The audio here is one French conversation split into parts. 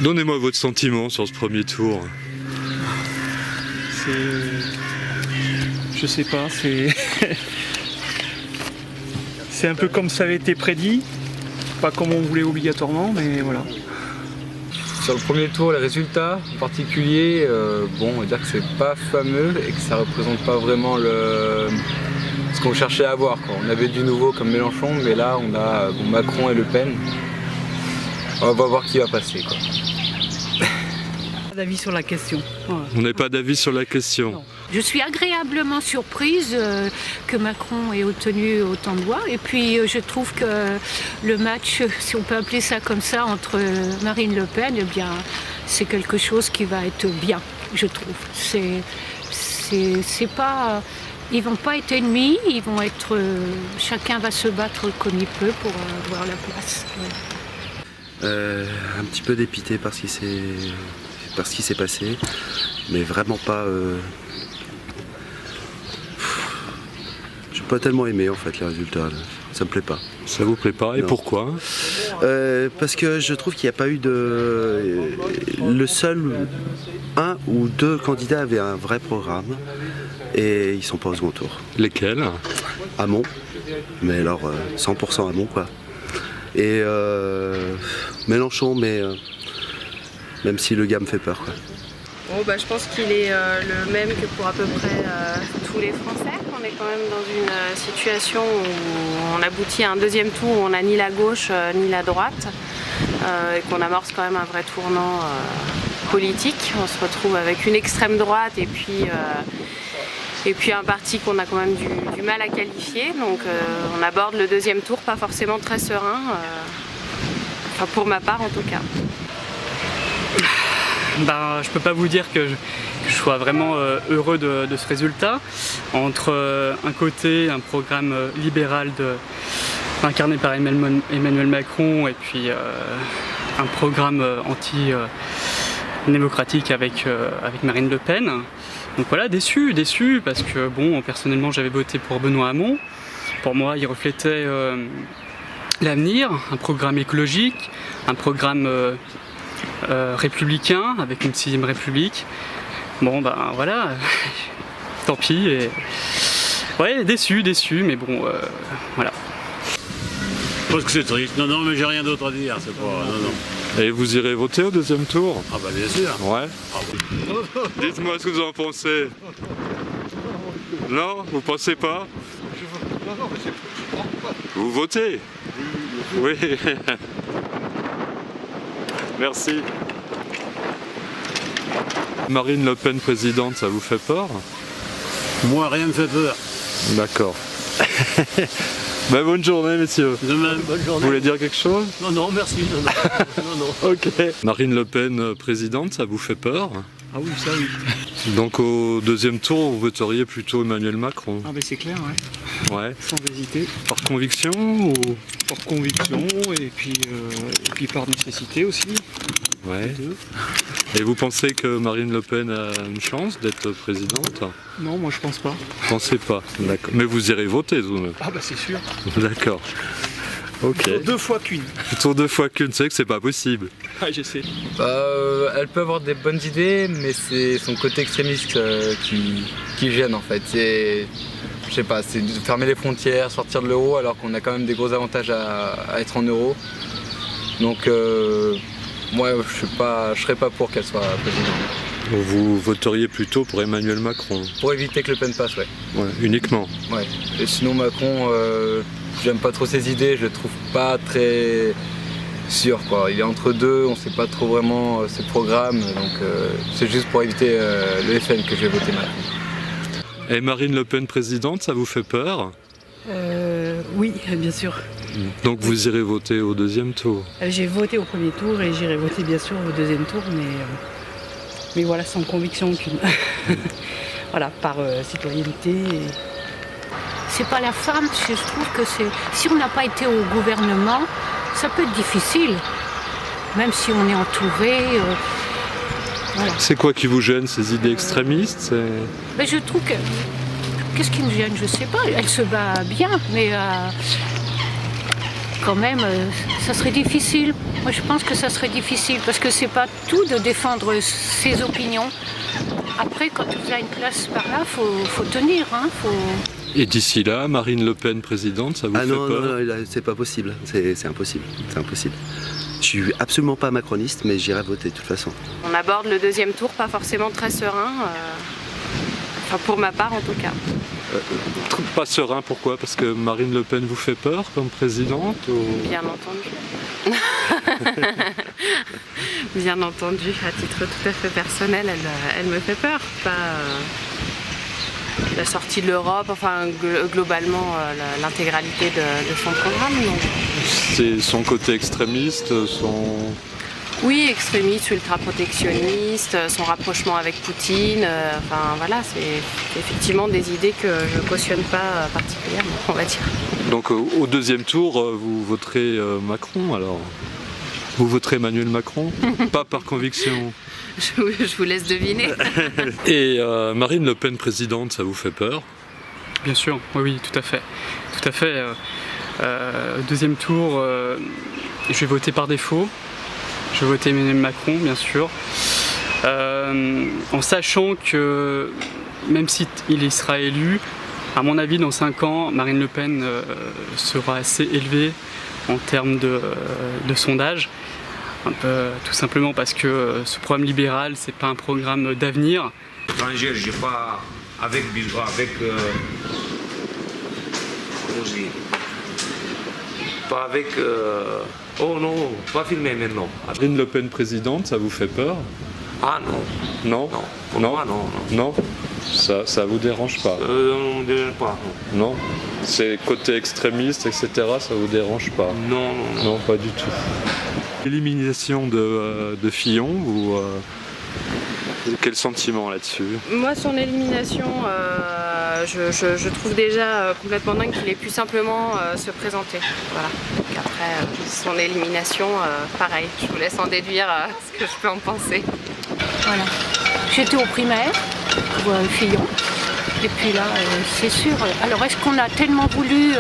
Donnez-moi votre sentiment sur ce premier tour. Je sais pas, c'est un peu comme ça avait été prédit, pas comme on voulait obligatoirement, mais voilà. Sur le premier tour, les résultats en particulier, on va dire que c'est pas fameux et que ça représente pas vraiment ce qu'on cherchait à avoir, quoi. On avait du nouveau comme Mélenchon, mais là on a Macron et Le Pen. On va voir qui va passer, quoi. Pas d'avis sur la question. Voilà. On n'a pas d'avis sur la question. Non. Je suis agréablement surprise que Macron ait obtenu autant de voix. Et puis je trouve que le match, si on peut appeler ça comme ça, entre Marine Le Pen, eh bien, c'est quelque chose qui va être bien, je trouve. C'est pas, ils vont pas être ennemis, ils vont être, chacun va se battre comme il peut pour avoir la place. Ouais. Un petit peu dépité par ce qui s'est passé, mais vraiment pas. J'ai pas tellement aimé en fait les résultats. Ça me plaît pas. Ça vous plaît pas? Et non. Pourquoi? Parce que je trouve qu'il n'y a pas eu de. Le seul, un ou deux candidats avaient un vrai programme et ils sont pas au second tour. Lesquels? Hamon, mais alors 100% Hamon quoi. Et Mélenchon, mais même si le gars me fait peur quoi. Bon, je pense qu'il est le même que pour à peu près tous les Français. On est quand même dans une situation où on aboutit à un deuxième tour où on n'a ni la gauche ni la droite et qu'on amorce quand même un vrai tournant politique. On se retrouve avec une extrême droite et puis un parti qu'on a quand même du mal à qualifier. Donc on aborde le deuxième tour pas forcément très serein, enfin pour ma part en tout cas. Je peux pas vous dire que je sois vraiment heureux de ce résultat. Entre un côté un programme libéral incarné par Emmanuel Macron et puis un programme anti-démocratique avec Marine Le Pen. Donc voilà, déçu parce que personnellement j'avais voté pour Benoît Hamon. Pour moi il reflétait l'avenir, un programme écologique, un programme républicain avec une 6ème République. Voilà, tant pis. Et... Ouais, déçu, mais voilà. Je pense que c'est triste. Non, mais j'ai rien d'autre à dire. C'est pas. Non. Et vous irez voter au deuxième tour? Ah bien sûr. Ouais. Dites-moi ce que vous en pensez. Non, vous pensez pas? Non, mais c'est pas. Vous votez? Oui. Merci. Marine Le Pen présidente, ça vous fait peur? Moi, rien me fait peur. D'accord. Bonne journée, messieurs. De même. Bonne journée. Vous voulez dire quelque chose? Non, merci. Non. Ok. Marine Le Pen présidente, ça vous fait peur? Ah oui, ça oui. Donc au deuxième tour, vous voteriez plutôt Emmanuel Macron? Ah c'est clair, ouais. Ouais. Sans hésiter. Par conviction ou? Par conviction et puis par nécessité aussi. Ouais. Et vous pensez que Marine Le Pen a une chance d'être présidente? Non, moi je pense pas. Vous pensez pas? D'accord. Mais vous irez voter tout de même? Ah c'est sûr. D'accord. Ok. Tour 2 fois qu'une. Tour 2 fois qu'une, c'est que c'est pas possible. Ah je sais. Elle peut avoir des bonnes idées, mais c'est son côté extrémiste qui gêne en fait. Je sais pas, c'est de fermer les frontières, sortir de l'euro alors qu'on a quand même des gros avantages à être en euro. Donc moi je serais pas pour qu'elle soit présidente. Vous voteriez plutôt pour Emmanuel Macron? Pour éviter que Le Pen passe, ouais. Ouais, uniquement? Ouais. Et sinon Macron, j'aime pas trop ses idées, je le trouve pas très sûr quoi. Il est entre deux, on sait pas trop vraiment ses programmes, donc c'est juste pour éviter le FN que je vais voter Macron. Et Marine Le Pen présidente, ça vous fait peur? Oui, bien sûr. Donc vous irez voter au deuxième tour? J'ai voté au premier tour et j'irai voter bien sûr au deuxième tour, mais voilà, sans conviction aucune. Voilà, par citoyenneté. C'est pas la femme, je trouve que si on n'a pas été au gouvernement, ça peut être difficile, même si on est entouré. Voilà. C'est quoi qui vous gêne, ces idées extrémistes? Je trouve que... Qu'est-ce qui me gêne? Je sais pas, elle se bat bien, mais quand même, ça serait difficile. Moi, je pense que ça serait difficile parce que c'est pas tout de défendre ses opinions. Après, quand tu as une place par là, faut tenir. Hein, Et d'ici là, Marine Le Pen présidente, ça vous fait non, peur? Non, c'est pas possible. C'est impossible. C'est impossible. Je suis absolument pas macroniste, mais j'irai voter de toute façon. On aborde le deuxième tour pas forcément très serein, enfin pour ma part en tout cas. Pas serein, pourquoi? Parce que Marine Le Pen vous fait peur comme présidente ou... Bien entendu. Bien entendu, à titre tout à fait personnel, elle me fait peur. La sortie de l'Europe, enfin globalement l'intégralité de son programme. C'est son côté extrémiste, son... Oui, extrémiste, ultra-protectionniste, son rapprochement avec Poutine, enfin voilà, c'est effectivement des idées que je ne cautionne pas particulièrement, on va dire. Donc au deuxième tour, vous voterez Macron alors? Vous voterez Emmanuel Macron? Pas par conviction? Je vous laisse deviner. Et Marine Le Pen présidente, ça vous fait peur? Bien sûr, oui, tout à fait. Tout à fait. Deuxième tour, je vais voter par défaut. Je vais voter Emmanuel Macron, bien sûr. En sachant que, même s'il y sera élu, à mon avis, dans 5 ans, Marine Le Pen sera assez élevée en termes de sondage. Tout simplement parce que ce programme libéral, c'est pas un programme d'avenir. Étranger, j'ai pas oh non, pas filmer maintenant. Marine Le Pen présidente, ça vous fait peur? Ah non. Non? Non. Pour non. moi, non. Non? Ça vous dérange pas? Non, me dérange pas. Non? C'est côté extrémiste, etc., ça vous dérange pas? Non. Non, pas du tout. L'élimination de Fillon, vous... Quel sentiment là-dessus? Moi, son élimination, je trouve déjà complètement dingue qu'il ait pu simplement se présenter. Voilà. Donc après, son élimination, pareil, je vous laisse en déduire ce que je peux en penser. Voilà. J'étais au primaire pour Fillon. Et puis là, c'est sûr. Alors, est-ce qu'on a tellement voulu...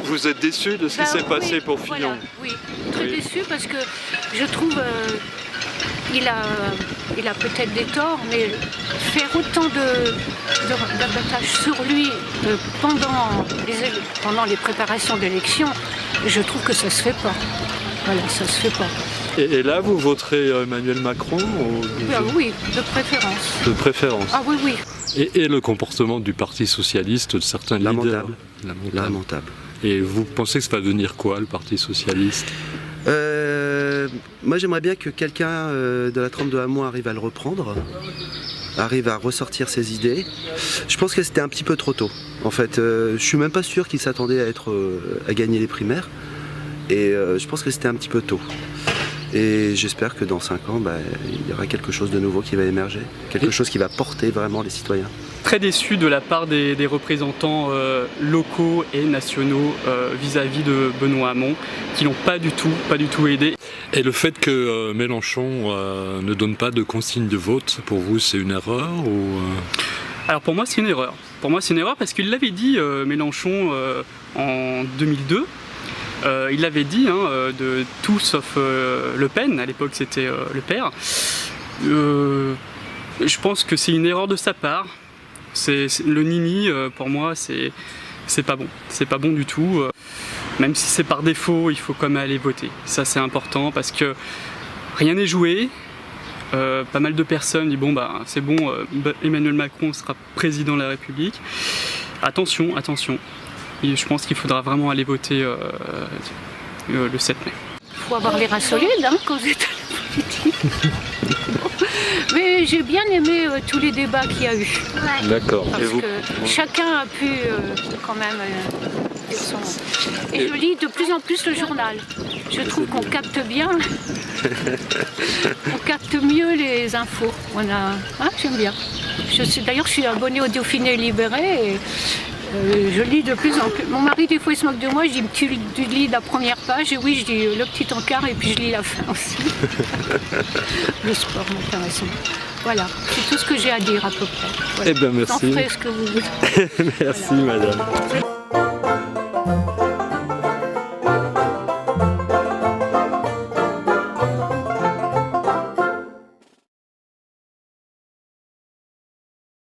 Vous êtes déçu de ce qui s'est passé pour Fillon? Voilà, oui, très déçu parce que je trouve il a peut-être des torts, mais faire autant d'abattage sur lui pendant les préparations d'élection, je trouve que ça se fait pas. Voilà, ça se fait pas. Et là, vous voterez Emmanuel Macron ou... Oui, de préférence. De préférence. Ah oui, oui. Et le comportement du Parti Socialiste, de certains leaders? Lamentable. Et vous pensez que ça va devenir quoi, le Parti Socialiste? Moi, j'aimerais bien que quelqu'un de la trempe de Hamon arrive à le reprendre, arrive à ressortir ses idées. Je pense que c'était un petit peu trop tôt. En fait, je suis même pas sûr qu'il s'attendait à gagner les primaires. Et je pense que c'était un petit peu tôt. Et j'espère que dans 5 ans, il y aura quelque chose de nouveau qui va émerger. Quelque chose qui va porter vraiment les citoyens. Très déçu de la part des représentants locaux et nationaux vis-à-vis de Benoît Hamon, qui l'ont pas du tout aidé. Et le fait que Mélenchon ne donne pas de consigne de vote, pour vous, c'est une erreur ou Alors pour moi, c'est une erreur. Pour moi, c'est une erreur parce qu'il l'avait dit, Mélenchon, en 2002. Il l'avait dit, de tout sauf Le Pen, à l'époque c'était le père. Je pense que c'est une erreur de sa part. Le nini, pour moi, c'est pas bon. C'est pas bon du tout. Même si c'est par défaut, il faut quand même aller voter. Ça, c'est important parce que rien n'est joué. Pas mal de personnes disent c'est bon, Emmanuel Macron sera président de la République. Attention. Et je pense qu'il faudra vraiment aller voter le 7 mai. Il faut avoir les reins solides quand vous êtes à la politique. Mais j'ai bien aimé tous les débats qu'il y a eu. D'accord. Parce que chacun a pu quand même dire son... Et je lis de plus en plus le journal. Je trouve qu'on capte bien. On capte mieux les infos. J'aime bien. D'ailleurs, je suis abonnée au Dauphiné Libéré. Et je lis de plus en plus. Mon mari, des fois, il se moque de moi. Je dis, tu lis la première page. Et oui, je dis le petit encart et puis je lis la fin aussi. Le sport m'intéresse. Voilà, c'est tout ce que j'ai à dire à peu près. Voilà. Eh bien, merci. Vous en ferez ce que vous voulez. Merci, madame.